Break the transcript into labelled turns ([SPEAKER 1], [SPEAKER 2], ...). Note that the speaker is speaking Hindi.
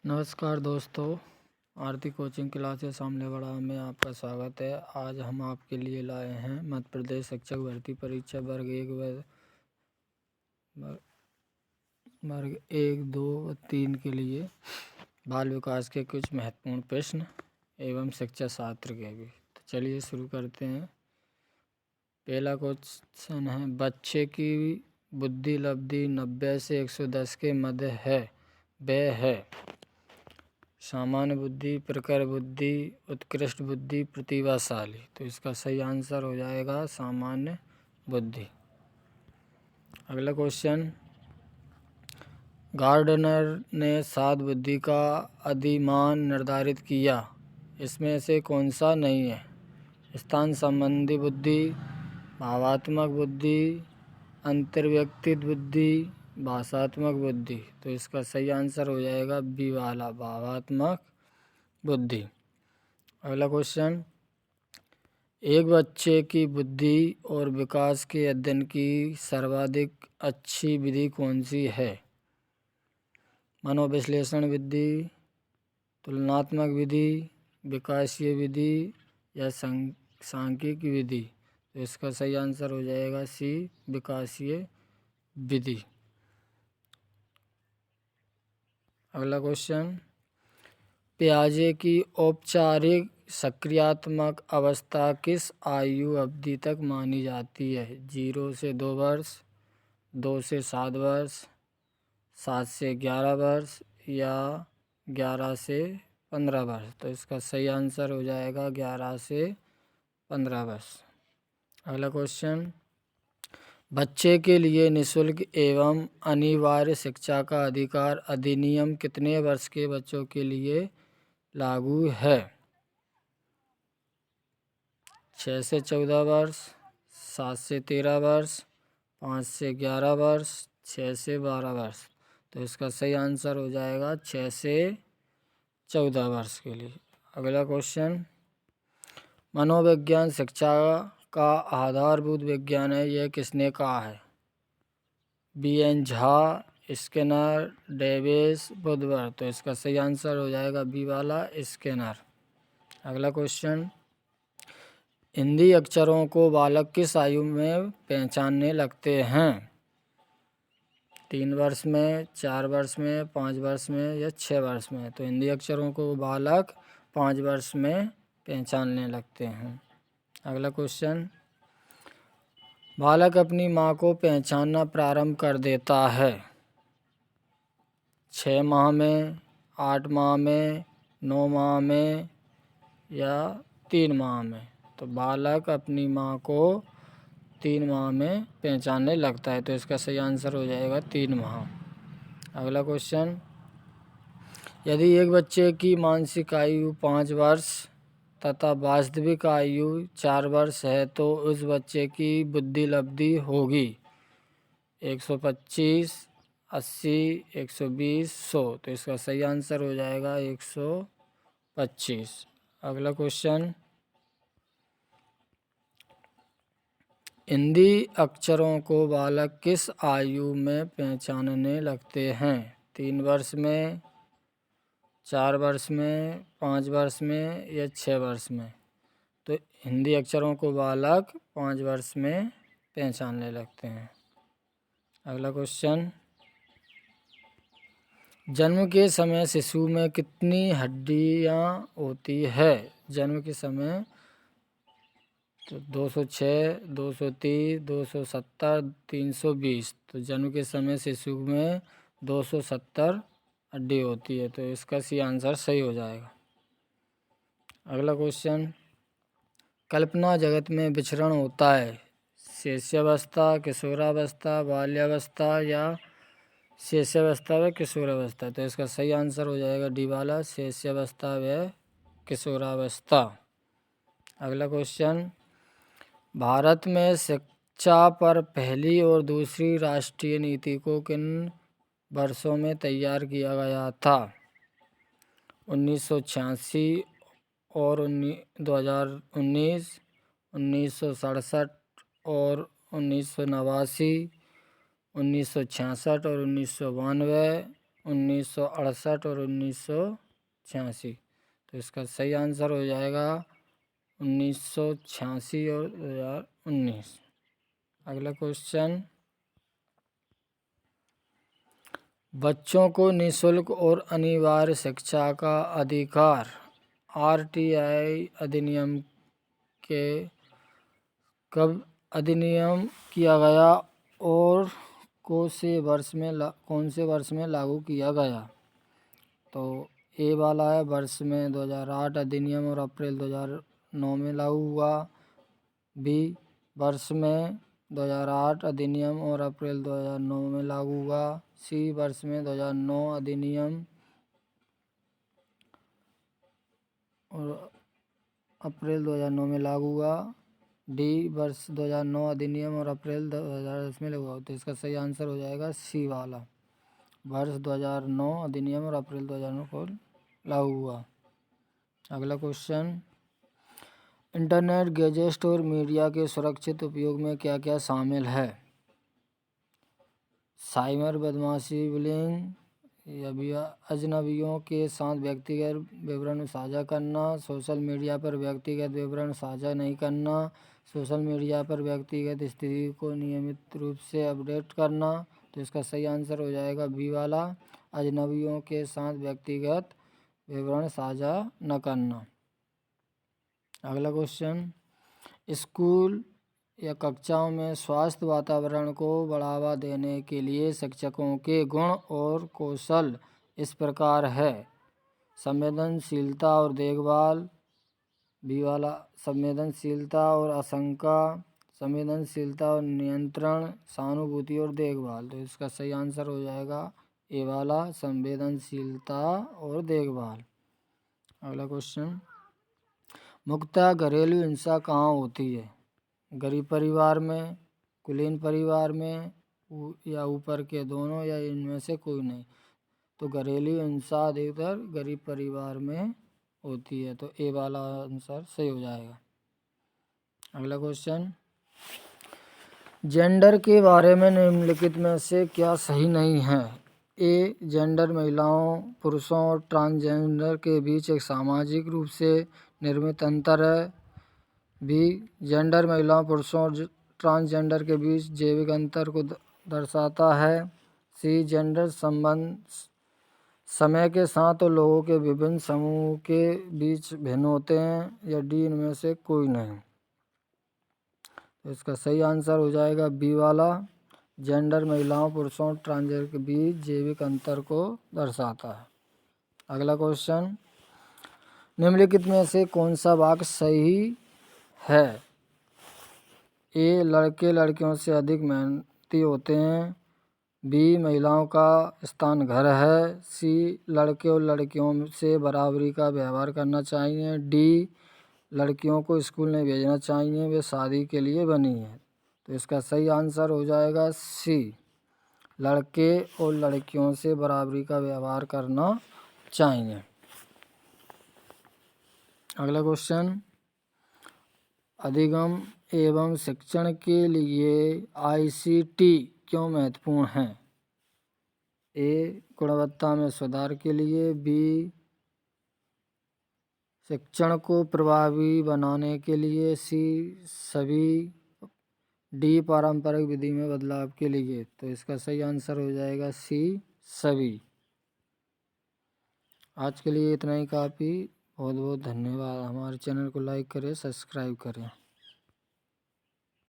[SPEAKER 1] नमस्कार दोस्तों, आरती कोचिंग क्लासेस सामने बड़ा में आपका स्वागत है। आज हम आपके लिए लाए हैं मध्य प्रदेश शिक्षक भर्ती परीक्षा वर्ग 1, 2 और 3 के लिए बाल विकास के कुछ महत्वपूर्ण प्रश्न एवं शिक्षा शास्त्र के भी। तो चलिए शुरू करते हैं। पहला क्वेश्चन है, बच्चे की बुद्धि लब्धि 90 से 110 के मध्य है, वह है सामान्य बुद्धि, प्रखर बुद्धि, उत्कृष्ट बुद्धि, प्रतिभाशाली। तो इसका सही आंसर हो जाएगा सामान्य बुद्धि। अगला क्वेश्चन, गार्डनर ने 7 बुद्धि का अधिमान निर्धारित किया, इसमें से कौन सा नहीं है? स्थान संबंधी बुद्धि, भावात्मक बुद्धि, अंतर्व्यक्तित्व बुद्धि, भाषात्मक बुद्धि। तो इसका सही आंसर हो जाएगा बी वाला, भावात्मक बुद्धि। अगला क्वेश्चन, एक बच्चे की बुद्धि और विकास के अध्ययन की सर्वाधिक अच्छी विधि कौन सी है? मनोविश्लेषण विधि, तुलनात्मक विधि, विकासीय विधि या सांख्यिकी विधि। तो इसका सही आंसर हो जाएगा सी, विकासीय विधि। अगला क्वेश्चन, प्याजे की औपचारिक सक्रियात्मक अवस्था किस आयु अवधि तक मानी जाती है? 0 से 2 वर्ष, 2 से 7 वर्ष, 7 से 11 वर्ष या 11 से 15 वर्ष। तो इसका सही आंसर हो जाएगा 11 से 15 वर्ष। अगला क्वेश्चन, बच्चे के लिए निःशुल्क एवं अनिवार्य शिक्षा का अधिकार अधिनियम कितने वर्ष के बच्चों के लिए लागू है? 6 से 14 वर्ष, 7 से 13 वर्ष, 5 से 11 वर्ष, 6 से 12 वर्ष। तो इसका सही आंसर हो जाएगा 6 से 14 वर्ष के लिए। अगला क्वेश्चन, मनोविज्ञान शिक्षा का आधारभूत विज्ञान है, यह किसने कहा है? बी.एन. झा, स्किनर, डेविस, बुधवार। तो इसका सही आंसर हो जाएगा बी वाला, स्किनर। अगला क्वेश्चन, हिंदी अक्षरों को बालक किस आयु में पहचानने लगते हैं? 3 वर्ष में, 4 वर्ष में, 5 वर्ष में या 6 वर्ष में? तो हिंदी अक्षरों को बालक 5 वर्ष में पहचानने लगते हैं। अगला क्वेश्चन, बालक अपनी माँ को पहचानना प्रारंभ कर देता है 6 माह में, 8 माह में, 9 माह में या 3 माह में? तो बालक अपनी माँ को 3 माह में पहचानने लगता है। तो इसका सही आंसर हो जाएगा 3 माह। अगला क्वेश्चन, यदि एक बच्चे की मानसिक आयु 5 वर्ष तथा वास्तविक आयु 4 वर्ष है तो उस बच्चे की बुद्धि लब्धि होगी 125, 80, 120, 100। तो इसका सही आंसर हो जाएगा 125। अगला क्वेश्चन, हिंदी अक्षरों को बालक किस आयु में पहचानने लगते हैं? 3 वर्ष में, 4 वर्ष में, 5 वर्ष में या 6 वर्ष में? तो हिंदी अक्षरों को बालक 5 वर्ष में पहचानने लगते हैं। अगला क्वेश्चन, जन्म के समय शिशु में कितनी हड्डियां होती है? जन्म के समय तो 206, 230, 270, 320। तो जन्म के समय शिशु में 270 हड्डी होती है। तो इसका सी आंसर सही हो जाएगा। अगला क्वेश्चन, कल्पना जगत में विचरण होता है शिशुअवस्था, किशोरावस्था, बाल्यावस्था या शिशुअवस्था व किशोरावस्था? तो इसका सही आंसर हो जाएगा डी वाला, शिशुअवस्था व किशोरावस्था। अगला क्वेश्चन, भारत में शिक्षा पर पहली और दूसरी राष्ट्रीय नीति को किन वर्षों में तैयार किया गया था? 1986 और 2019, 1967 और 1989, 1966 और 1992, 1968 और 1986। तो इसका सही आंसर हो जाएगा 1986 और 2019। अगला क्वेश्चन, बच्चों को निःशुल्क और अनिवार्य शिक्षा का अधिकार आरटीआई अधिनियम के कब अधिनियम किया गया और कौन से वर्ष में लागू किया गया? तो ए वाला है वर्ष में 2008 अधिनियम और अप्रैल 2009 में लागू हुआ। बी वर्ष में 2008 अधिनियम और अप्रैल 2009 में लागू हुआ। सी वर्ष में 2009 अधिनियम और अप्रैल 2009 में लागू हुआ। डी वर्ष 2009 अधिनियम और अप्रैल 2010 में लागू हुआ। तो इसका सही आंसर हो जाएगा सी वाला, वर्ष 2009 अधिनियम और अप्रैल 2009 को लागू हुआ। अगला क्वेश्चन, इंटरनेट गैजेट और मीडिया के सुरक्षित उपयोग में क्या क्या शामिल है? साइबर बदमाशी, बुलिंग, या अजनबियों के साथ व्यक्तिगत विवरण साझा करना, सोशल मीडिया पर व्यक्तिगत विवरण साझा नहीं करना, सोशल मीडिया पर व्यक्तिगत स्थिति को नियमित रूप से अपडेट करना। तो इसका सही आंसर हो जाएगा बी वाला, अजनबियों के साथ व्यक्तिगत विवरण साझा न करना। अगला क्वेश्चन, स्कूल या कक्षाओं में स्वास्थ्य वातावरण को बढ़ावा देने के लिए शिक्षकों के गुण और कौशल इस प्रकार है। संवेदनशीलता और देखभाल, बी वाला संवेदनशीलता और आशंका, संवेदनशीलता और नियंत्रण, सहानुभूति और देखभाल। तो इसका सही आंसर हो जाएगा ए वाला, संवेदनशीलता और देखभाल। अगला क्वेश्चन, मुख्यतः घरेलू हिंसा कहाँ होती है? गरीब परिवार में, कुलीन परिवार में, या ऊपर के दोनों, या इनमें से कोई नहीं? तो घरेलू हिंसा अधिकतर गरीब परिवार में होती है। तो ए वाला आंसर सही हो जाएगा। अगला क्वेश्चन, जेंडर के बारे में निम्नलिखित में से क्या सही नहीं है? ए जेंडर महिलाओं, पुरुषों और ट्रांसजेंडर के बीच एक सामाजिक रूप से निर्मित अंतर है। बी जेंडर महिलाओं, पुरुषों और ट्रांसजेंडर के बीच जैविक अंतर को दर्शाता है। सी जेंडर संबंध समय के साथ और लोगों के विभिन्न समूह के बीच भिन्न होते हैं। या डी इनमें से कोई नहीं? तो इसका सही आंसर हो जाएगा बी वाला, जेंडर महिलाओं, पुरुषों और ट्रांसजेंडर के बीच जैविक अंतर को दर्शाता है। अगला क्वेश्चन, निम्नलिखित में से कौन सा वाक्य सही है? ए लड़के लड़कियों से अधिक मेहनती होते हैं। बी महिलाओं का स्थान घर है। सी लड़के और लड़कियों से बराबरी का व्यवहार करना चाहिए। डी लड़कियों को स्कूल नहीं भेजना चाहिए, वे शादी के लिए बनी हैं। तो इसका सही आंसर हो जाएगा सी, लड़के और लड़कियों से बराबरी का व्यवहार करना चाहिए। अगला क्वेश्चन, अधिगम एवं शिक्षण के लिए ICT क्यों महत्वपूर्ण है? ए गुणवत्ता में सुधार के लिए, बी शिक्षण को प्रभावी बनाने के लिए, सी सभी, डी पारंपरिक विधि में बदलाव के लिए। तो इसका सही आंसर हो जाएगा सी सभी। आज के लिए इतना ही काफ़ी। बहुत बहुत धन्यवाद। हमारे चैनल को लाइक करें, सब्सक्राइब करें।